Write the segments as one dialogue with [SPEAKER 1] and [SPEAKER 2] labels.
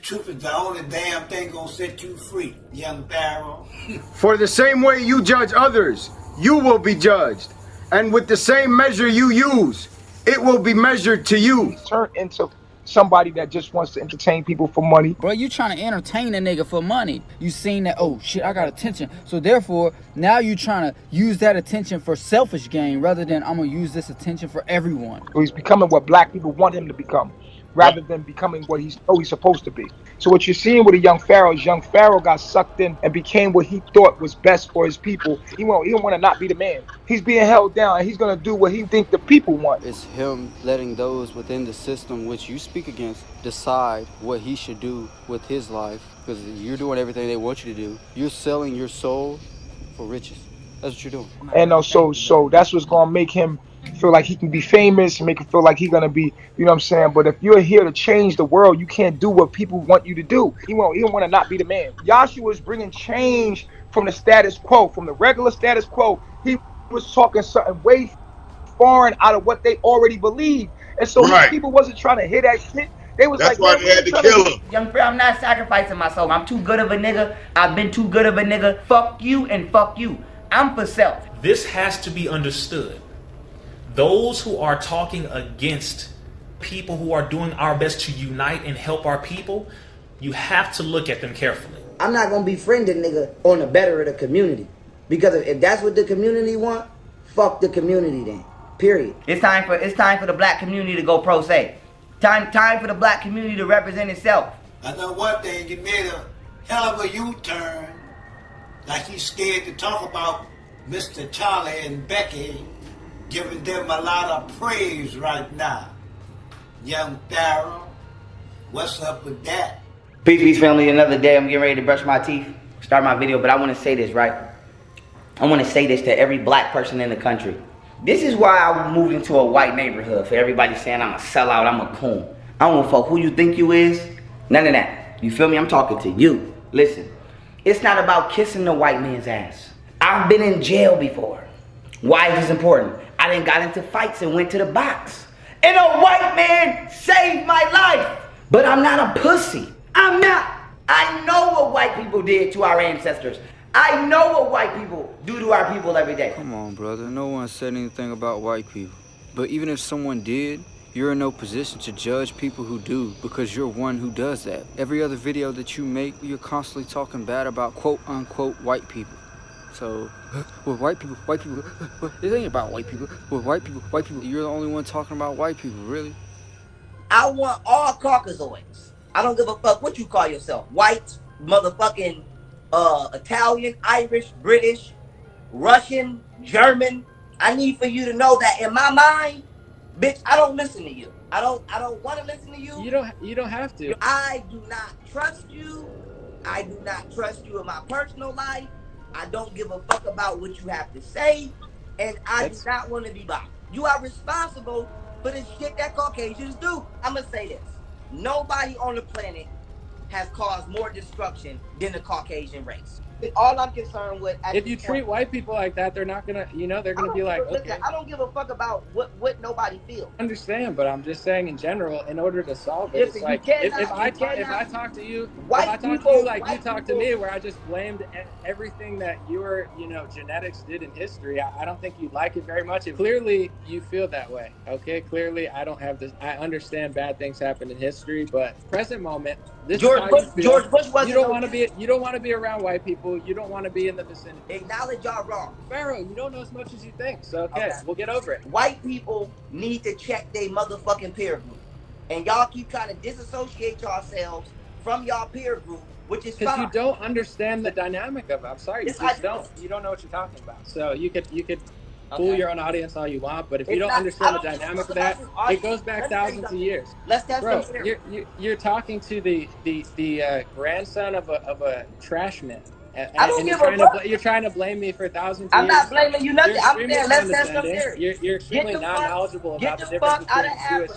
[SPEAKER 1] truth is the only damn thing gonna set you free, young Pharaoh.
[SPEAKER 2] For the same way you judge others, you will be judged. And with the same measure you use, it will be measured to you.
[SPEAKER 3] He's turned into somebody that just wants to entertain people for money.
[SPEAKER 4] Bro, you trying to entertain a nigga for money. You seen that, oh shit, I got attention. So therefore, now you trying to use that attention for selfish gain rather than I'm gonna use this attention for everyone.
[SPEAKER 3] So he's becoming what black people want him to become, rather than becoming what he's supposed to be. So what you're seeing with a young Pharaoh got sucked in and became what he thought was best for his people. He don't want to not be the man. He's being held down, and he's gonna do what he think the people want.
[SPEAKER 5] It's him letting those within the system which you speak against decide what he should do with his life, because you're doing everything they want you to do. You're selling your soul for riches. That's what you're doing.
[SPEAKER 3] And so that's what's gonna make him feel like he can be famous, and make him feel like he's gonna be, you know what I'm saying? But if you're here to change the world, you can't do what people want you to do. He don't want to not be the man. Yahshua is bringing change from the status quo, from the regular status quo. He was talking something way foreign out of what they already believe. And so
[SPEAKER 6] Right.
[SPEAKER 3] people wasn't trying to hear that shit. They was
[SPEAKER 6] That's
[SPEAKER 3] like,
[SPEAKER 6] why they had to kill him.
[SPEAKER 7] Young Pharaoh, I'm not sacrificing my soul. I'm too good of a nigga. I've been too good of a nigga. Fuck you and fuck you. I'm for self.
[SPEAKER 8] This has to be understood. Those who are talking against people who are doing our best to unite and help our people, you have to look at them carefully.
[SPEAKER 7] I'm not gonna befriend a nigga on the better of the community. Because if that's what the community want, fuck the community then. Period. It's time for the black community to go pro se. Time for the black community to represent itself.
[SPEAKER 1] I know one thing, you made a hell of a U-turn. Like he's scared to talk about Mr. Charlie and Becky, giving them a lot of praise right now. Young Pharaoh, what's up with that?
[SPEAKER 7] Peace, family. Another day. I'm getting ready to brush my teeth, start my video, but I want to say this, right? I want to say this to every black person in the country. This is why I moved into a white neighborhood. For everybody saying I'm a sellout, I'm a coon. I don't give a fuck who you think you is. None of that. You feel me? I'm talking to you. Listen, it's not about kissing the white man's ass. I've been in jail before. Why is this important? I done got into fights and went to the box. And a white man saved my life. But I'm not a pussy. I'm not. I know what white people did to our ancestors. I know what white people do to our people every day.
[SPEAKER 5] Come on, brother. No one said anything about white people. But even if someone did, you're in no position to judge people who do, because you're one who does that. Every other video that you make, you're constantly talking bad about quote-unquote white people. So, well, white people, this ain't about white people. Well, white people, you're the only one talking about white people, really?
[SPEAKER 7] I want all Caucasoids. I don't give a fuck what you call yourself. White, motherfucking Italian, Irish, British, Russian, German. I need for you to know that in my mind, bitch, I don't listen to you. I don't want to listen to you.
[SPEAKER 9] You don't have to.
[SPEAKER 7] I do not trust you. I do not trust you in my personal life. I don't give a fuck about what you have to say. And I do not want to be bothered. You are responsible for the shit that Caucasians do. I'm going to say this. Nobody on the planet has caused more destruction than the Caucasian race. All I'm concerned with,
[SPEAKER 9] if you treat white people like that, they're not gonna, they're gonna be like, okay.
[SPEAKER 7] I don't give a fuck about what nobody feels.
[SPEAKER 9] I understand, but I'm just saying in general, in order to solve it, it's like if I talk to you like you talk to me, where I just blamed everything that your genetics did in history, I don't think you'd like it very much. Clearly, you feel that way. Okay, clearly, I don't have this. I understand bad things happened in history, but present moment. George Bush wasn't. You don't want to be around white people. You don't want to be in the vicinity.
[SPEAKER 7] Acknowledge y'all wrong.
[SPEAKER 9] Pharaoh, you don't know as much as you think. So okay, we'll get over it.
[SPEAKER 7] White people need to check their motherfucking peer group, and y'all keep trying to disassociate yourselves from y'all peer group, which is
[SPEAKER 9] because you don't understand the dynamic of it. I'm sorry, you just don't. You don't know what you're talking about. So you could fool your own audience all you want, but if you don't understand the dynamic of that, it goes back thousands of years.
[SPEAKER 7] Bro,
[SPEAKER 9] you're talking to the grandson of a trash man.
[SPEAKER 7] And
[SPEAKER 9] you're trying to blame me for thousands of years.
[SPEAKER 7] I'm not blaming you nothing. I'm saying let's have some serious.
[SPEAKER 9] You're extremely not knowledgeable about the difference between Jewish.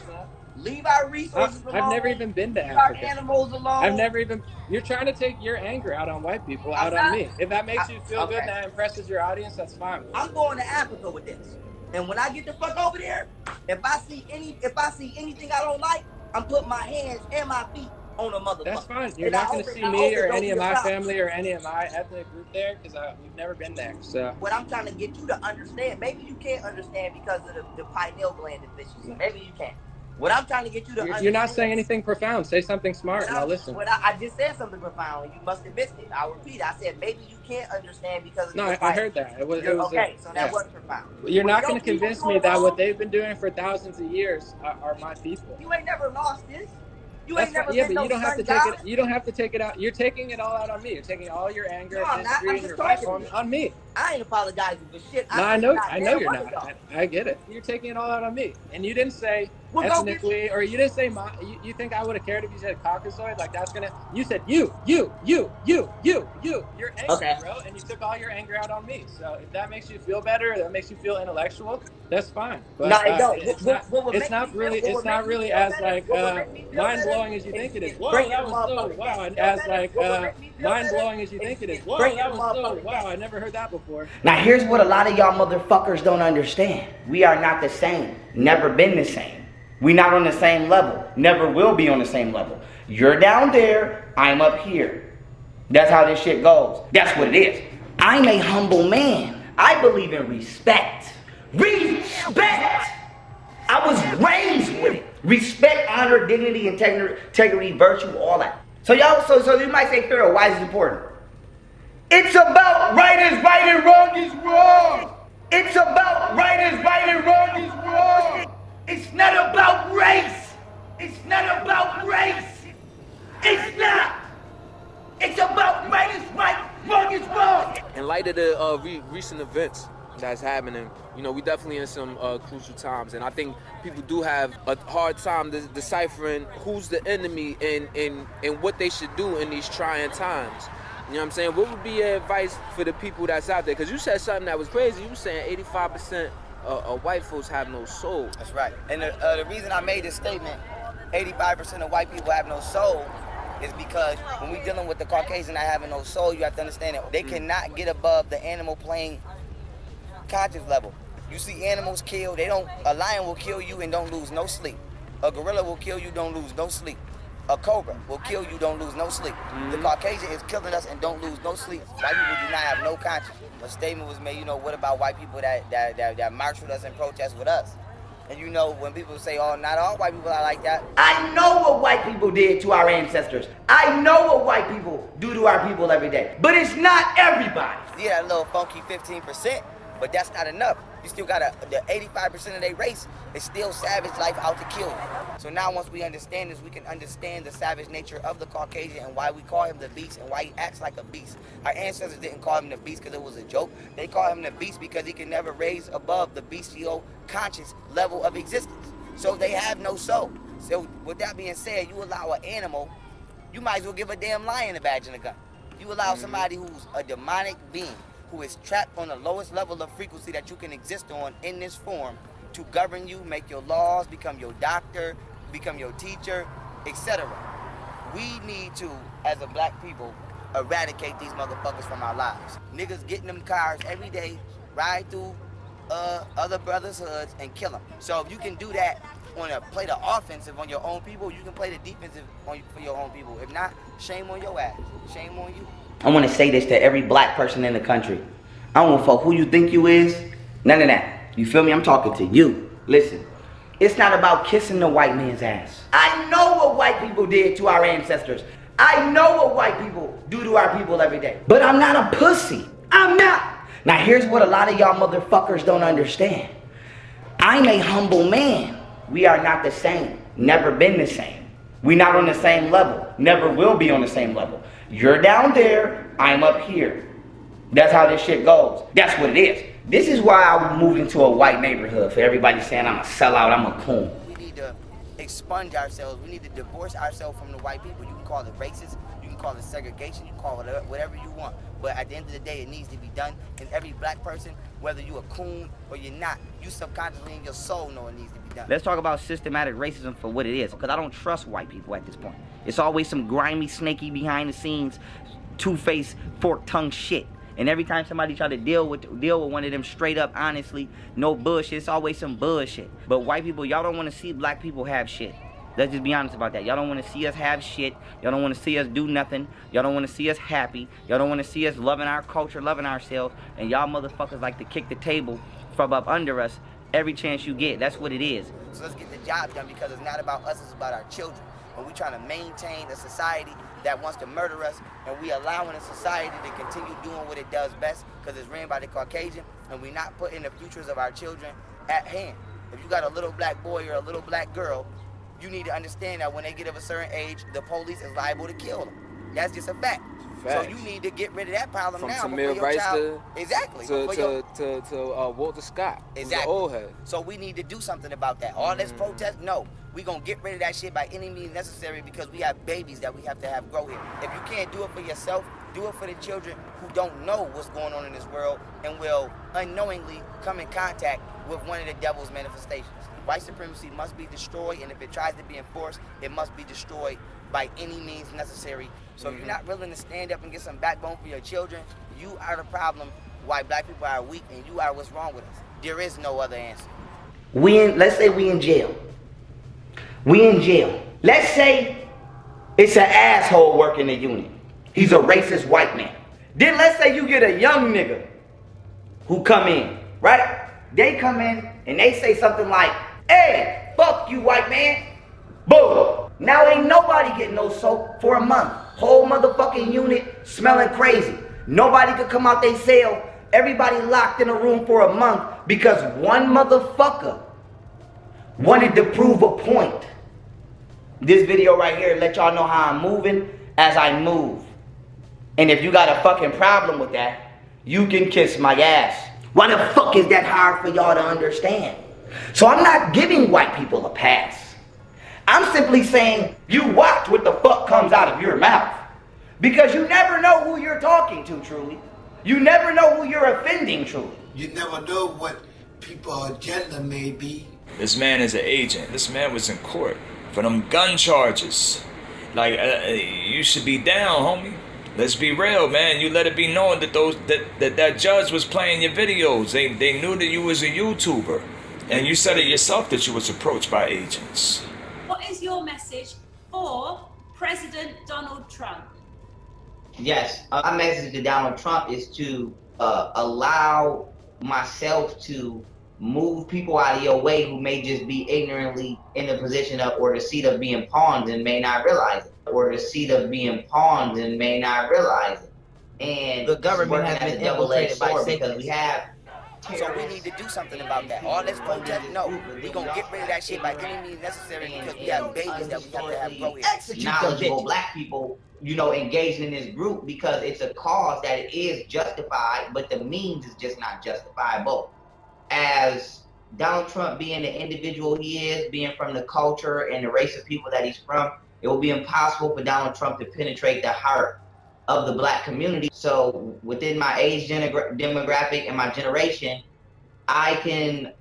[SPEAKER 7] Leave our resources alone.
[SPEAKER 9] I've never even been to
[SPEAKER 7] Leave
[SPEAKER 9] Africa.
[SPEAKER 7] our animals alone.
[SPEAKER 9] You're trying to take your anger out on white people, out on me. If that makes you feel good and that impresses your audience, that's fine.
[SPEAKER 7] I'm going to Africa with this. And when I get the fuck over there, if I see anything I don't like, I'm putting my hands and my feet on a motherfucker.
[SPEAKER 9] That's fine. You're not going to see me or any of my family or any of my ethnic group there because we've never been there. So
[SPEAKER 7] what I'm trying to get you to understand, maybe you can't understand because of the pineal gland deficiency. Maybe you can't. What I'm trying to get you to understand.
[SPEAKER 9] You're not saying anything profound. Say something smart and I'll listen.
[SPEAKER 7] I just said something profound. You must have missed it. I'll repeat. I said maybe you can't understand because of
[SPEAKER 9] no, I heard that. It was
[SPEAKER 7] okay. So that wasn't profound.
[SPEAKER 9] You're not going to convince me that what they've been doing for thousands of years are my people.
[SPEAKER 7] You ain't never lost this. You
[SPEAKER 9] ain't
[SPEAKER 7] never
[SPEAKER 9] but you don't have to take it. You don't have to take it out. You're taking it all out on me. You're taking all your anger and your on me.
[SPEAKER 7] I ain't apologizing for shit.
[SPEAKER 9] No, I know you're not. I get it. You're taking it all out on me. And you didn't say ethnically, or you didn't say you think I would have cared if you said Caucasoid? Like that's gonna. You said you. You're angry, bro, and you took all your anger out on me. So if that makes you feel better, or that makes you feel intellectual, that's fine. But
[SPEAKER 7] no, it don't.
[SPEAKER 9] It's not really as like mind blowing as you think it is. Whoa, that was so wow. And as like mind blowing as you think it is. Whoa, that was so wow. I never heard that before.
[SPEAKER 7] Now here's what a lot of y'all motherfuckers don't understand. We are not the same. Never been the same. We not on the same level. Never will be on the same level. You're down there, I'm up here. That's how this shit goes. That's what it is. I'm a humble man. I believe in respect. Respect! I was raised with it. Respect, honor, dignity, integrity, virtue, all that. So y'all, so you might say, Pharaoh, why is it important? It's about right is right and wrong is wrong. It's about right is right and wrong is wrong. It's not about race. It's not about race. It's not. It's about right is right, wrong is wrong.
[SPEAKER 6] In light of the recent events that's happening, you know, we definitely in some crucial times, and I think people do have a hard time deciphering who's the enemy and what they should do in these trying times. You know what I'm saying? What would be your advice for the people that's out there? Because you said something that was crazy. You were saying 85% of white folks have no soul.
[SPEAKER 7] That's right. And the reason I made this statement, 85% of white people have no soul, is because when we're dealing with the Caucasian not having no soul, you have to understand that they cannot get above the animal plane conscious level. You see animals kill, a lion will kill you and don't lose no sleep. A gorilla will kill you, don't lose no sleep. A cobra will kill you, don't lose no sleep. The Caucasian is killing us and don't lose no sleep. White people do not have no conscience. A statement was made, you know, what about white people that march with us and protest with us? And you know, when people say, oh, not all white people are like that. I know what white people did to our ancestors. I know what white people do to our people every day. But it's not everybody. Yeah, that little funky 15%, but that's not enough. You still got the 85% of their race is still savage life out to kill you. So now once we understand this, we can understand the savage nature of the Caucasian and why we call him the beast and why he acts like a beast. Our ancestors didn't call him the beast because it was a joke. They call him the beast because he can never raise above the bestial conscious level of existence. So they have no soul. So with that being said, you allow an animal, you might as well give a damn lion a badge and a gun. You allow somebody who's a demonic being, who is trapped on the lowest level of frequency that you can exist on in this form, to govern you, make your laws, become your doctor, become your teacher, etc. We need to, as a black people, eradicate these motherfuckers from our lives. Niggas get in them cars every day, ride through other brothers' hoods and kill them. So if you can do that, play the offensive on your own people, you can play the defensive for your own people. If not, shame on your ass. Shame on you. I want to say this to every black person in the country. I don't fuck who you think you is. None of that. You feel me? I'm talking to you. Listen, it's not about kissing the white man's ass. I know what white people did to our ancestors. I know what white people do to our people every day. But I'm not a pussy. I'm not. Now here's what a lot of y'all motherfuckers don't understand. I'm a humble man. We are not the same. Never been the same. We not on the same level. Never will be on the same level. You're down there, I'm up here. That's how this shit goes. That's what it is. This is why I moved into a white neighborhood, for everybody saying I'm a sellout, I'm a coon. We need to expunge ourselves. We need to divorce ourselves from the white people. You can call it racist, you can call it segregation, you can call it whatever you want. But at the end of the day, it needs to be done. And every black person, whether you're a coon or you're not, you subconsciously in your soul know it needs to be done. Let's talk about systematic racism for what it is, because I don't trust white people at this point. It's always some grimy, snaky, behind the scenes, two-faced, fork-tongued shit. And every time somebody try to deal with one of them straight up, honestly, no bullshit, it's always some bullshit. But white people, y'all don't want to see black people have shit. Let's just be honest about that. Y'all don't want to see us have shit. Y'all don't want to see us do nothing. Y'all don't want to see us happy. Y'all don't want to see us loving our culture, loving ourselves. And y'all motherfuckers like to kick the table from up under us every chance you get. That's what it is. So let's get the job done, because it's not about us, it's about our children. When we're trying to maintain a society that wants to murder us, and we allowing a society to continue doing what it does best because it's ran by the Caucasian, and we're not putting the futures of our children at hand. If you got a little black boy or a little black girl, you need to understand that when they get of a certain age, the police is liable to kill them. That's just a fact. So you need to get rid of that problem
[SPEAKER 6] From
[SPEAKER 7] now.
[SPEAKER 6] Tamir Rice
[SPEAKER 7] exactly.
[SPEAKER 6] To Walter Scott.
[SPEAKER 7] Exactly.
[SPEAKER 6] Old head.
[SPEAKER 7] So we need to do something about that. All this protest, no. We're going to get rid of that shit by any means necessary, because we have babies that we have to have grow here. If you can't do it for yourself, do it for the children who don't know what's going on in this world and will unknowingly come in contact with one of the devil's manifestations. White supremacy must be destroyed, and if it tries to be enforced, it must be destroyed by any means necessary. So if you're not willing to stand up and get some backbone for your children, you are the problem why black people are weak, and you are what's wrong with us. There is no other answer. Let's say we in jail. We in jail. Let's say it's an asshole working the unit. He's a racist white man. Then let's say you get a young nigga who come in, right? They come in and they say something like, "Hey, fuck you, white man." Boom. Now ain't nobody getting no soap for a month. Whole motherfucking unit smelling crazy. Nobody could come out they cell. Everybody locked in a room for a month because one motherfucker wanted to prove a point. This video right here let y'all know how I'm moving as I move. And if you got a fucking problem with that, you can kiss my ass. Why the fuck is that hard for y'all to understand? So I'm not giving white people a pass. I'm simply saying, you watch what the fuck comes out of your mouth. Because you never know who you're talking to, truly. You never know who you're offending, truly.
[SPEAKER 1] You never know what people's agenda may be.
[SPEAKER 10] This man is an agent. This man was in court for them gun charges. Like, you should be down, homie. Let's be real, man. You let it be known that that judge was playing your videos. They knew that you was a YouTuber. And you said it yourself that you was approached by agents.
[SPEAKER 11] What is your message for President Donald Trump?
[SPEAKER 7] Yes, my message to Donald Trump is to allow myself to move people out of your way who may just be ignorantly in the position of, or the seat of being pawns and may not realize it. Or the seat of being pawns and may not realize it. And the government has been infiltrated by because we have. So we need to do something about that. All this protest, no. We're going to get rid of that shit by any means necessary because we have babies that we have to have grow here. Knowledgeable black people, you know, engaged in this group because it's a cause that is justified, but the means is just not justifiable. As Donald Trump being the individual he is, being from the culture and the race of people that he's from, it will be impossible for Donald Trump to penetrate the heart of the black community. So within my age demographic and my generation, I can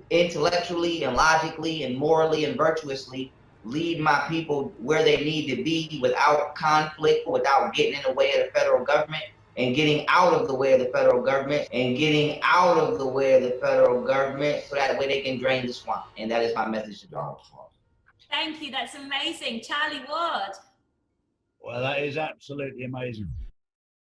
[SPEAKER 7] intellectually and logically and morally and virtuously lead my people where they need to be without conflict, without getting in the way of the federal government and getting out of the way of the federal government and getting out of the way of the federal government so that way they can drain the swamp. And that is my message to Donald Trump.
[SPEAKER 11] Thank you, that's amazing. Charlie Ward.
[SPEAKER 12] Well, that is absolutely amazing.